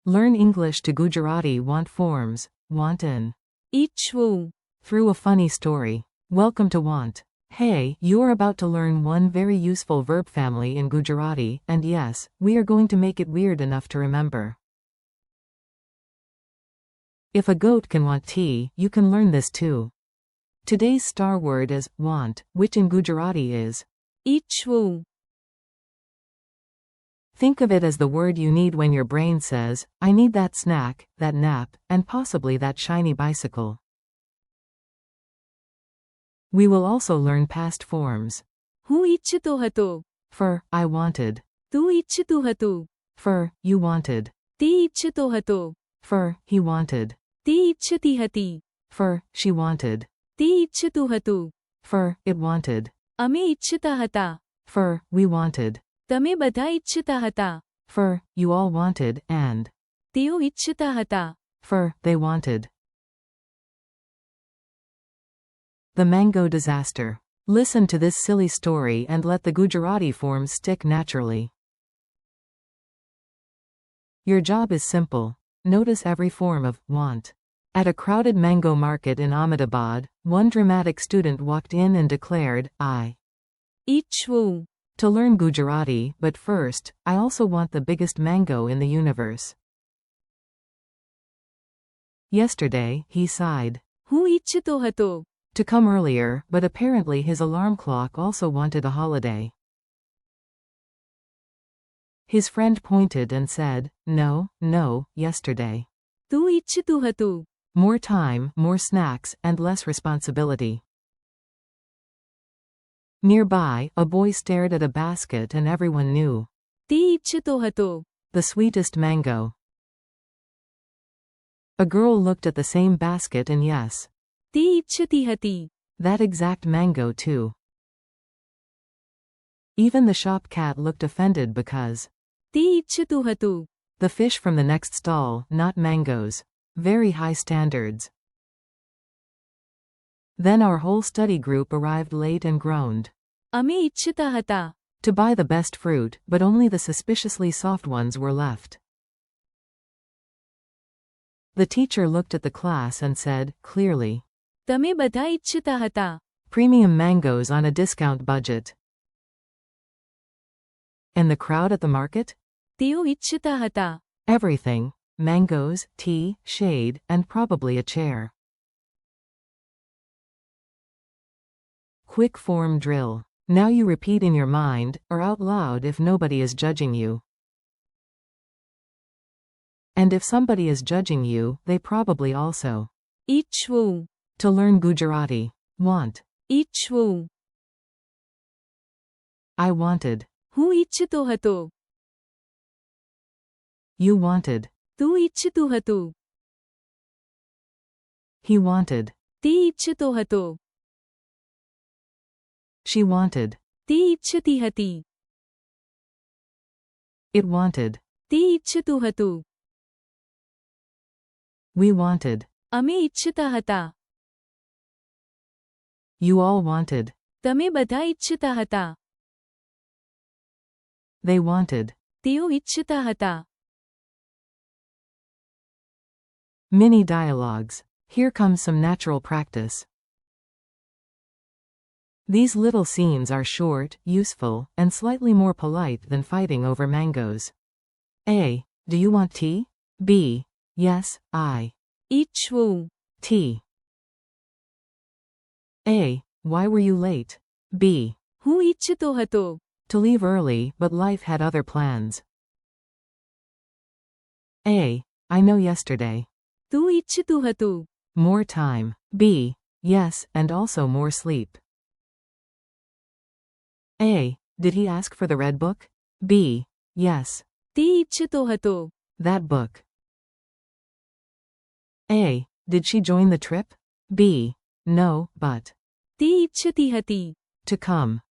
Learn English to Gujarati want forms, want in. icchhavum. Through a funny story. Welcome to want. Hey, you're about to learn one very useful verb family in Gujarati, and yes, we are going to make it weird enough to remember. If a goat can want tea, you can learn this too. Today's star word is want, which in Gujarati is icchhavum. Think of it as the word you need when your brain says, I need that snack, that nap, and possibly that shiny bicycle. We will also learn past forms. હું ઈચ્છતો હતો. For, I wanted. તું ઈચ્છતું હતું. For, you wanted. તે ઈચ્છતો હતો. For, he wanted. તે ઈચ્છતી હતી. For, she wanted. તે ઈચ્છતું હતું. For, it wanted. અમે ઈચ્છતા હતા. For, we wanted. તમે બધા ઈચ્છતા હતા. For, you all wanted, and. તેઓ ઈચ્છતા હતા. For, they wanted. The mango disaster. Listen to this silly story and let the Gujarati forms stick naturally. Your job is simple. Notice every form of want. At a crowded mango market in Ahmedabad, one dramatic student walked in and declared, I. ઈચ્છવું. To learn Gujarati, but first, I also want the biggest mango in the universe. Yesterday, he sighed. હું ઈચ્છતો હતો. To come earlier, but apparently his alarm clock also wanted a holiday. His friend pointed and said, No, no, yesterday. તું ઈચ્છતું હતું. More time, more snacks, and less responsibility. Nearby, a boy stared at a basket and everyone knew. તે ઈચ્છતો હતો. The sweetest mango. A girl looked at the same basket and yes. તે ઈચ્છતી હતી. That exact mango too. Even the shop cat looked offended because. તે ઈચ્છતું હતું. The fish from the next stall, not mangoes. Very high standards. Then our whole study group arrived late and groaned. અમે ઈચ્છતા હતા. To buy the best fruit, but only the suspiciously soft ones were left. The teacher looked at the class and said, clearly. તમે બધા ઈચ્છતા હતા. Premium mangoes on a discount budget. And the crowd at the market? તેઓ ઈચ્છતા હતા. Everything. Mangoes, tea, shade, and probably a chair. Quick form drill. Now you repeat in your mind, or out loud if nobody is judging you. And if somebody is judging you, they probably also. ઈચ્છવું. To learn Gujarati. Want. ઈચ્છવું. I wanted. હું ઈચ્છતો હતો. You wanted. તું ઈચ્છતું હતું. He wanted. તે ઈચ્છતો હતો. She wanted. તે ઈચ્છતી હતી. It wanted. તે ઈચ્છતું હતું. We wanted. અમે ઈચ્છતા હતા. You all wanted. તમે બધા ઈચ્છતા હતા. They wanted. તેઓ ઈચ્છતા હતા. Mini dialogues. Here comes some natural practice. These little scenes are short, useful, and slightly more polite than fighting over mangoes. A. Do you want tea? B. Yes, I. ઈચ્છવું. Tea. A. Why were you late? B. હું ઈચ્છતો હતો. To leave early, but life had other plans. A. I know yesterday. તું ઈચ્છતું હતું. More time. B. Yes, and also more sleep. A. Did he ask for the red book? B. Yes. તે ઈચ્છતો હતો. That book. A. Did she join the trip? B. No, but. તે ઈચ્છતી હતી. To come.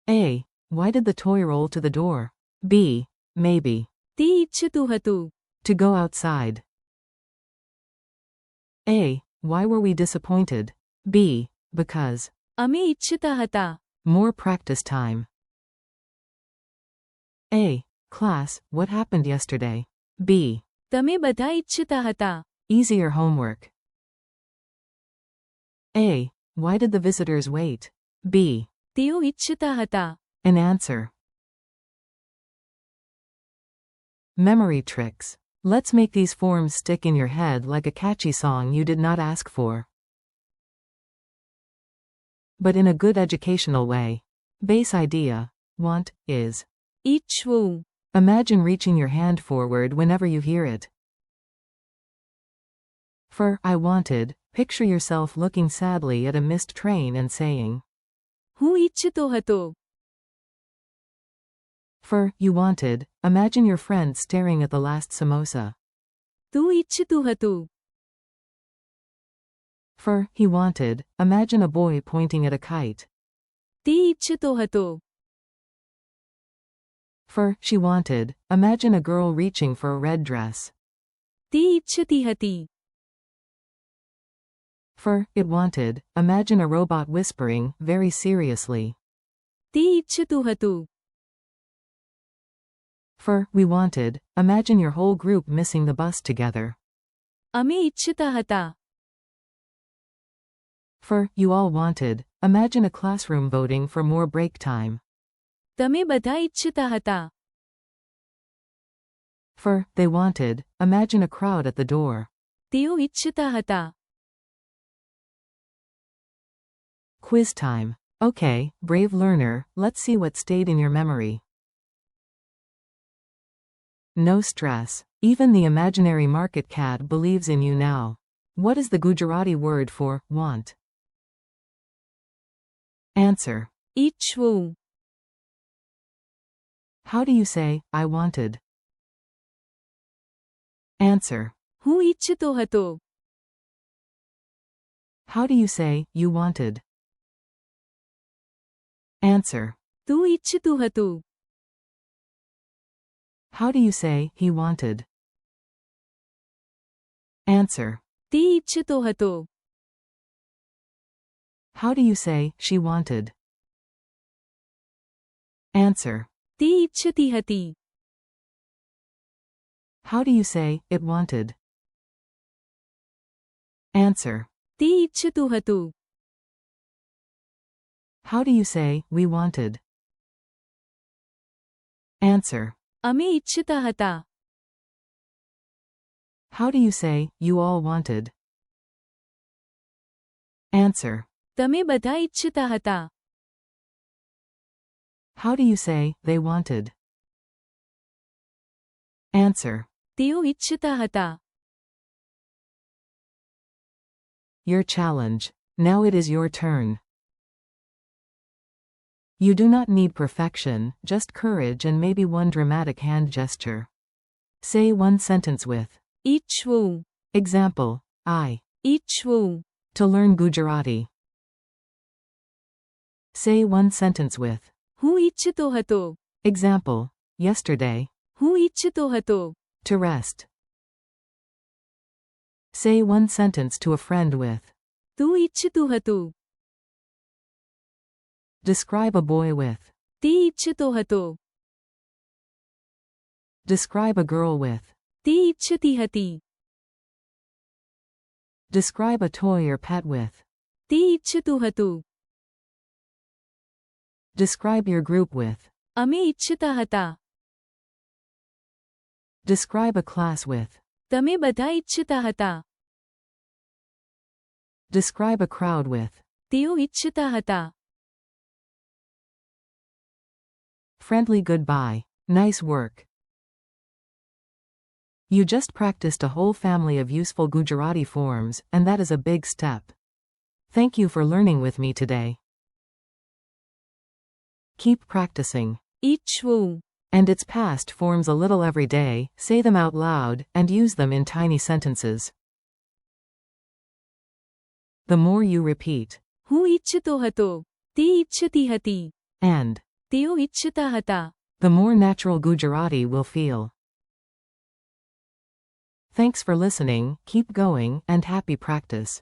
A. Why did the toy roll to the door? B. Maybe. તે ઈચ્છતું હતું. To go outside. A. Why were we disappointed? B. Because. અમે ઈચ્છતા હતા. More practice time. A. Class, what happened yesterday? B. તમે બધા ઈચ્છતા હતા. Easier homework. A. Why did the visitors wait? B. તેઓ ઈચ્છતા હતા. An answer. Memory tricks. Let's make these forms stick in your head like a catchy song you did not ask for, but in a good educational way. Base idea. Want, is. icchhavum. Imagine reaching your hand forward whenever you hear it. For I wanted, picture yourself looking sadly at a missed train and saying. હું ઈચ્છતો હતો. For you wanted, imagine your friend staring at the last samosa. તું ઈચ્છતું હતું. For he wanted, imagine a boy pointing at a kite. તે ઈચ્છતો હતો. For she wanted, imagine a girl reaching for a red dress. તે ઈચ્છતી હતી. For it wanted, imagine a robot whispering, very seriously. તે ઈચ્છતું હતું. For we wanted, imagine your whole group missing the bus together. અમે ઈચ્છતા હતા. For you all wanted, imagine a classroom voting for more break time. તમે બધા ઈચ્છતા હતા. For they wanted, imagine a crowd at the door. તેઓ ઈચ્છતા હતા. Quiz time. Okay, brave learner, let's see what stayed in your memory. No stress. Even the imaginary market cat believes in you now. What is the Gujarati word for want? Answer. icchhavum. How do you say, I wanted? Answer. હું ઈચ્છતો હતો. How do you say, you wanted? Answer. તું ઈચ્છતું હતું. How do you say, he wanted? Answer. તે ઈચ્છતો હતો. How do you say, she wanted? Answer. તે ઈચ્છતી હતી. How do you say, it wanted? Answer. તે ઈચ્છતું હતું. How do you say, we wanted? Answer. અમે ઈચ્છતા હતા. How do you say, you all wanted? Answer. તમે બધા ઈચ્છતા હતા. How do you say, they wanted? Answer. તેઓ ઈચ્છતા હતા. Your challenge. Now it is your turn. You do not need perfection, just courage and maybe one dramatic hand gesture. Say one sentence with. icchhavum. Example. I. icchhavum. To learn Gujarati. Say one sentence with. હું ઈચ્છતો હતો. Example. Yesterday. હું ઈચ્છતો હતો. To rest. Say one sentence to a friend with. તું ઈચ્છતું હતું. Describe a boy with. તે ઈચ્છતો હતો. Describe a girl with. તે ઈચ્છતી હતી. Describe a toy or pet with. તે ઈચ્છતું હતું. Describe your group with. અમે ઈચ્છતા હતા. Describe a class with. તમે બધા ઈચ્છતા હતા. Describe a crowd with. તેઓ ઈચ્છતા હતા. Friendly goodbye. Nice work. You just practiced a whole family of useful Gujarati forms, and that is a big step. Thank you for learning with me today. Keep practicing. icchhavum. And its past forms a little every day, say them out loud, and use them in tiny sentences. The more you repeat. હું ઈચ્છતો હતો. તે ઈચ્છતી હતી. And. તેઓ ઈચ્છતા હતા. The more natural Gujarati will feel. Thanks for listening, keep going, and happy practice.